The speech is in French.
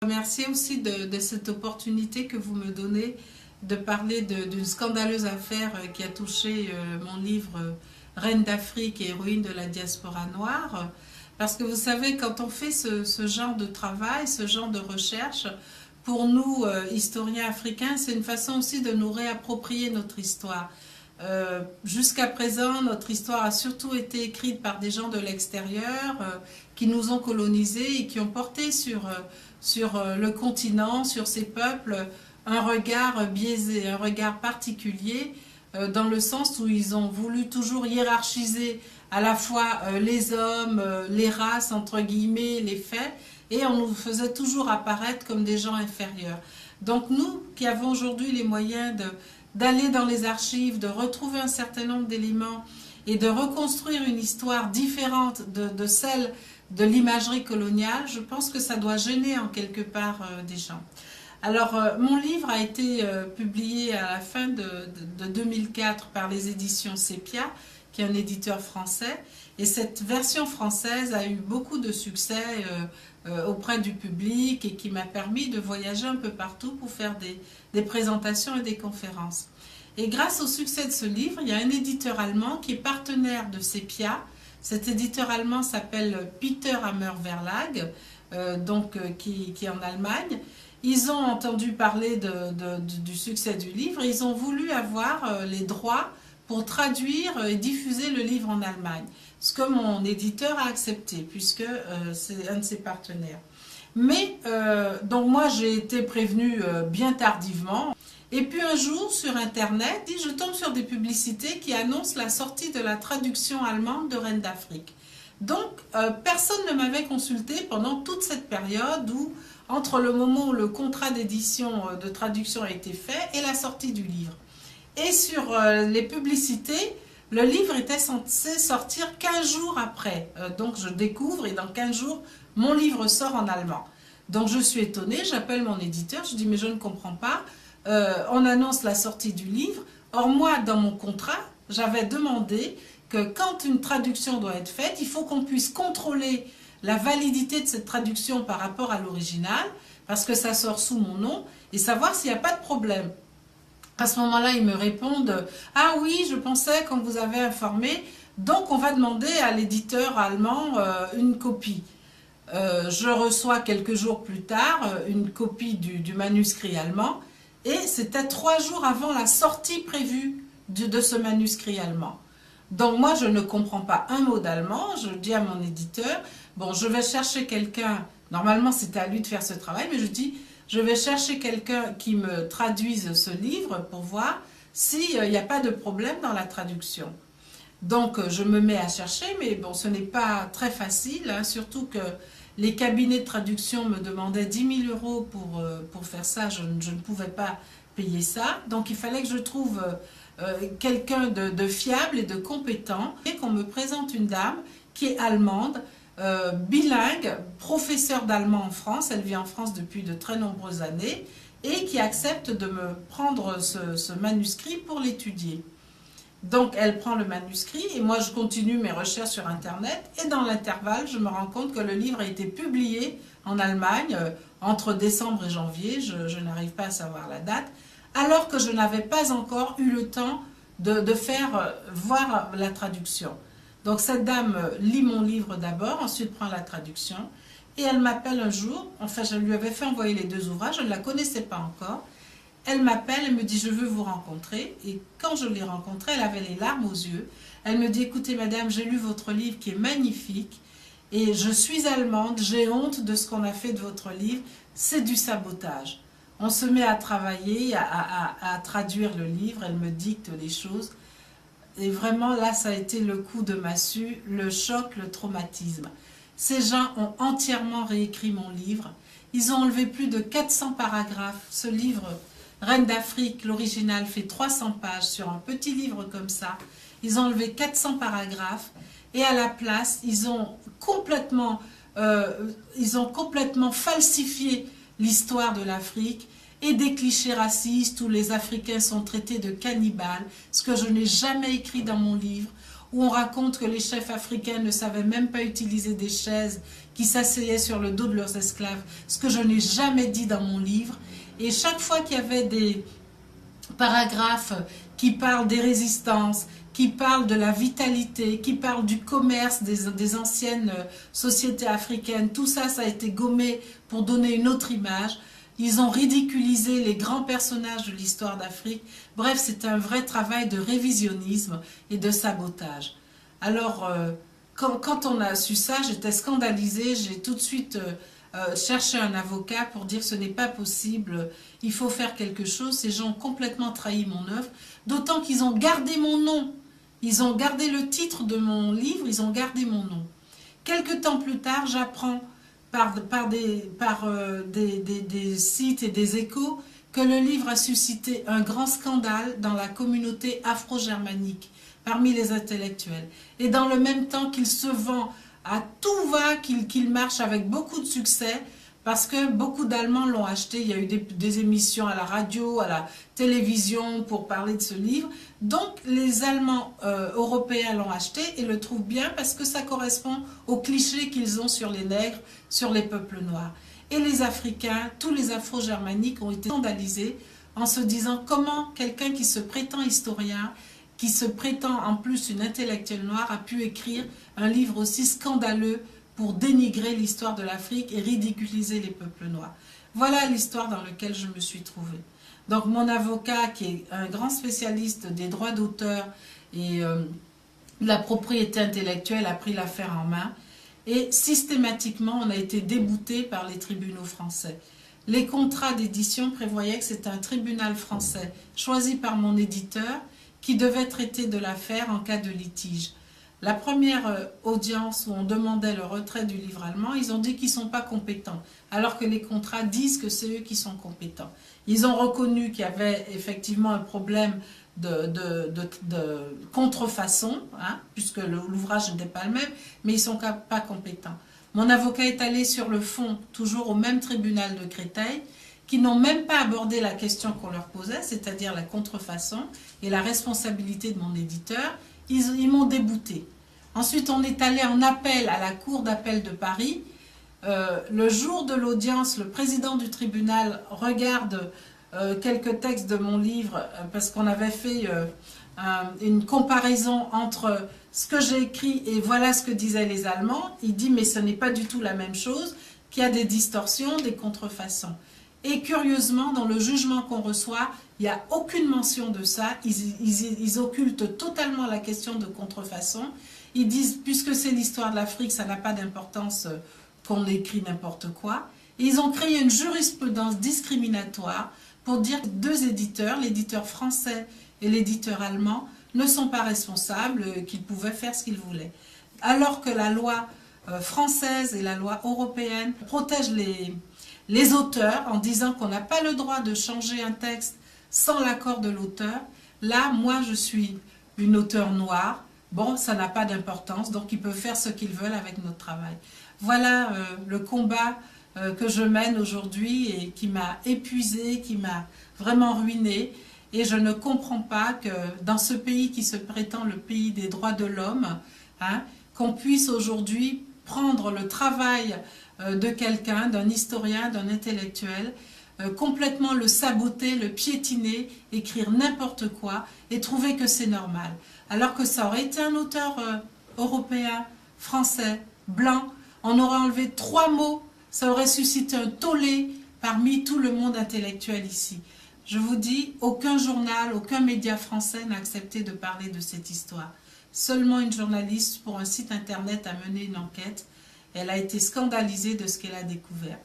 Merci aussi de cette opportunité que vous me donnez de parler d'une scandaleuse affaire qui a touché mon livre Reine d'Afrique et héroïne de la diaspora noire. Parce que vous savez, quand on fait ce genre de travail, ce genre de recherche, pour nous, historiens africains, c'est une façon aussi de nous réapproprier notre histoire. Jusqu'à présent, notre histoire a surtout été écrite par des gens de l'extérieur qui nous ont colonisés et qui ont porté sur le continent, sur ces peuples, un regard biaisé, un regard particulier, dans le sens où ils ont voulu toujours hiérarchiser à la fois les hommes, les races, entre guillemets, les faits, et on nous faisait toujours apparaître comme des gens inférieurs. Donc nous, qui avons aujourd'hui les moyens d'aller dans les archives, de retrouver un certain nombre d'éléments et de reconstruire une histoire différente de celle de l'imagerie coloniale, je pense que ça doit gêner en quelque part des gens. Alors, mon livre a été publié à la fin de 2004 par les éditions Sepia, qui est un éditeur français, et cette version française a eu beaucoup de succès auprès du public et qui m'a permis de voyager un peu partout pour faire des présentations et des conférences. Et grâce au succès de ce livre, il y a un éditeur allemand qui est partenaire de Sepia. Cet éditeur allemand s'appelle Peter Hammer Verlag, qui est en Allemagne. Ils ont entendu parler du succès du livre et ils ont voulu avoir les droits pour traduire et diffuser le livre en Allemagne. Ce que mon éditeur a accepté, puisque c'est un de ses partenaires. Mais, donc moi j'ai été prévenue bien tardivement. Et puis un jour sur internet, je tombe sur des publicités qui annoncent la sortie de la traduction allemande de Reine d'Afrique. Donc personne ne m'avait consulté pendant toute cette période où, entre le moment où le contrat d'édition de traduction a été fait et la sortie du livre. Et sur les publicités, le livre était censé sortir 15 jours après. Donc je découvre et dans 15 jours, mon livre sort en allemand. Donc je suis étonnée, j'appelle mon éditeur, je dis mais je ne comprends pas. On annonce la sortie du livre. Or moi, dans mon contrat, j'avais demandé que quand une traduction doit être faite, il faut qu'on puisse contrôler la validité de cette traduction par rapport à l'original, parce que ça sort sous mon nom, et savoir s'il n'y a pas de problème. À ce moment-là, ils me répondent « Ah oui, je pensais qu'on vous avait informé, donc on va demander à l'éditeur allemand une copie. » Je reçois quelques jours plus tard une copie du manuscrit allemand, et c'était 3 jours avant la sortie prévue de ce manuscrit allemand. Donc moi, je ne comprends pas un mot d'allemand, je dis à mon éditeur, bon, je vais chercher quelqu'un, normalement c'était à lui de faire ce travail, mais je dis, je vais chercher quelqu'un qui me traduise ce livre pour voir s'il n'y a pas de problème dans la traduction. Donc je me mets à chercher, mais bon, ce n'est pas très facile, hein, surtout que les cabinets de traduction me demandaient 10 000 € pour faire ça, je ne pouvais pas payer ça, donc il fallait que je trouve quelqu'un de fiable et de compétent, et qu'on me présente une dame qui est allemande, bilingue, professeure d'allemand en France, elle vit en France depuis de très nombreuses années, et qui accepte de me prendre ce manuscrit pour l'étudier. Donc elle prend le manuscrit et moi je continue mes recherches sur internet, et dans l'intervalle je me rends compte que le livre a été publié en Allemagne entre décembre et janvier, je n'arrive pas à savoir la date, alors que je n'avais pas encore eu le temps de faire voir la traduction. Donc cette dame lit mon livre d'abord, ensuite prend la traduction, et elle m'appelle un jour, enfin je lui avais fait envoyer les 2 ouvrages, je ne la connaissais pas encore. Elle m'appelle, elle me dit je veux vous rencontrer, et quand je l'ai rencontrée, elle avait les larmes aux yeux. Elle me dit écoutez madame, j'ai lu votre livre qui est magnifique, et je suis allemande, j'ai honte de ce qu'on a fait de votre livre, c'est du sabotage. On se met à travailler, à traduire le livre, elle me dicte les choses. Et vraiment, là, ça a été le coup de massue, le choc, le traumatisme. Ces gens ont entièrement réécrit mon livre. Ils ont enlevé plus de 400 paragraphes. Ce livre, Reine d'Afrique, l'original, fait 300 pages sur un petit livre comme ça. Ils ont enlevé 400 paragraphes. Et à la place, ils ont complètement falsifié l'histoire de l'Afrique et des clichés racistes où les Africains sont traités de cannibales, ce que je n'ai jamais écrit dans mon livre, où on raconte que les chefs africains ne savaient même pas utiliser des chaises, qui s'asseyaient sur le dos de leurs esclaves, ce que je n'ai jamais dit dans mon livre. Et chaque fois qu'il y avait des paragraphes qui parlent des résistances, qui parlent de la vitalité, qui parlent du commerce des anciennes sociétés africaines, tout ça, ça a été gommé pour donner une autre image. Ils ont ridiculisé les grands personnages de l'histoire d'Afrique. Bref, c'est un vrai travail de révisionnisme et de sabotage. Alors, quand on a su ça, j'étais scandalisée. J'ai tout de suite cherché un avocat pour dire ce n'est pas possible, il faut faire quelque chose. Ces gens ont complètement trahi mon œuvre, d'autant qu'ils ont gardé mon nom. Ils ont gardé le titre de mon livre, ils ont gardé mon nom. Quelque temps plus tard, j'apprends par des sites et des échos que le livre a suscité un grand scandale dans la communauté afro-germanique, parmi les intellectuels. Et dans le même temps qu'il se vend à tout va, qu'il marche avec beaucoup de succès, parce que beaucoup d'Allemands l'ont acheté. Il y a eu des émissions à la radio, à la télévision pour parler de ce livre. Donc les Allemands européens l'ont acheté et le trouvent bien parce que ça correspond aux clichés qu'ils ont sur les nègres, sur les peuples noirs. Et les Africains, tous les Afro-germaniques ont été scandalisés en se disant comment quelqu'un qui se prétend historien, qui se prétend en plus une intellectuelle noire, a pu écrire un livre aussi scandaleux pour dénigrer l'histoire de l'Afrique et ridiculiser les peuples noirs. Voilà l'histoire dans laquelle je me suis trouvée. Donc mon avocat, qui est un grand spécialiste des droits d'auteur et de la propriété intellectuelle, a pris l'affaire en main. Et systématiquement, on a été débouté par les tribunaux français. Les contrats d'édition prévoyaient que c'était un tribunal français choisi par mon éditeur qui devait traiter de l'affaire en cas de litige. La première audience où on demandait le retrait du livre allemand, ils ont dit qu'ils ne sont pas compétents, alors que les contrats disent que c'est eux qui sont compétents. Ils ont reconnu qu'il y avait effectivement un problème de contrefaçon, hein, puisque l'ouvrage n'était pas le même, mais ils ne sont pas compétents. Mon avocat est allé sur le fond, toujours au même tribunal de Créteil, qui n'ont même pas abordé la question qu'on leur posait, c'est-à-dire la contrefaçon et la responsabilité de mon éditeur. Ils m'ont débouté. Ensuite, on est allé en appel à la Cour d'appel de Paris. Le jour de l'audience, le président du tribunal regarde quelques textes de mon livre parce qu'on avait fait une comparaison entre ce que j'ai écrit et voilà ce que disaient les Allemands. Il dit mais ce n'est pas du tout la même chose, qu'il y a des distorsions, des contrefaçons. Et curieusement, dans le jugement qu'on reçoit, il n'y a aucune mention de ça. Ils occultent totalement la question de contrefaçon. Ils disent, puisque c'est l'histoire de l'Afrique, ça n'a pas d'importance qu'on écrit n'importe quoi. Et ils ont créé une jurisprudence discriminatoire pour dire que deux éditeurs, l'éditeur français et l'éditeur allemand, ne sont pas responsables, qu'ils pouvaient faire ce qu'ils voulaient. Alors que la loi française et la loi européenne protègent les auteurs en disant qu'on n'a pas le droit de changer un texte sans l'accord de l'auteur. Là, moi, je suis une auteure noire. Bon, ça n'a pas d'importance, donc ils peuvent faire ce qu'ils veulent avec notre travail. Voilà le combat que je mène aujourd'hui et qui m'a épuisée, qui m'a vraiment ruinée. Et je ne comprends pas que dans ce pays qui se prétend le pays des droits de l'homme, hein, qu'on puisse aujourd'hui prendre le travail de quelqu'un, d'un historien, d'un intellectuel, complètement le saboter, le piétiner, écrire n'importe quoi et trouver que c'est normal. Alors que ça aurait été un auteur européen, français, blanc, on aurait enlevé 3 mots, ça aurait suscité un tollé parmi tout le monde intellectuel ici. Je vous dis, aucun journal, aucun média français n'a accepté de parler de cette histoire. Seulement une journaliste pour un site internet a mené une enquête. Elle a été scandalisée de ce qu'elle a découvert.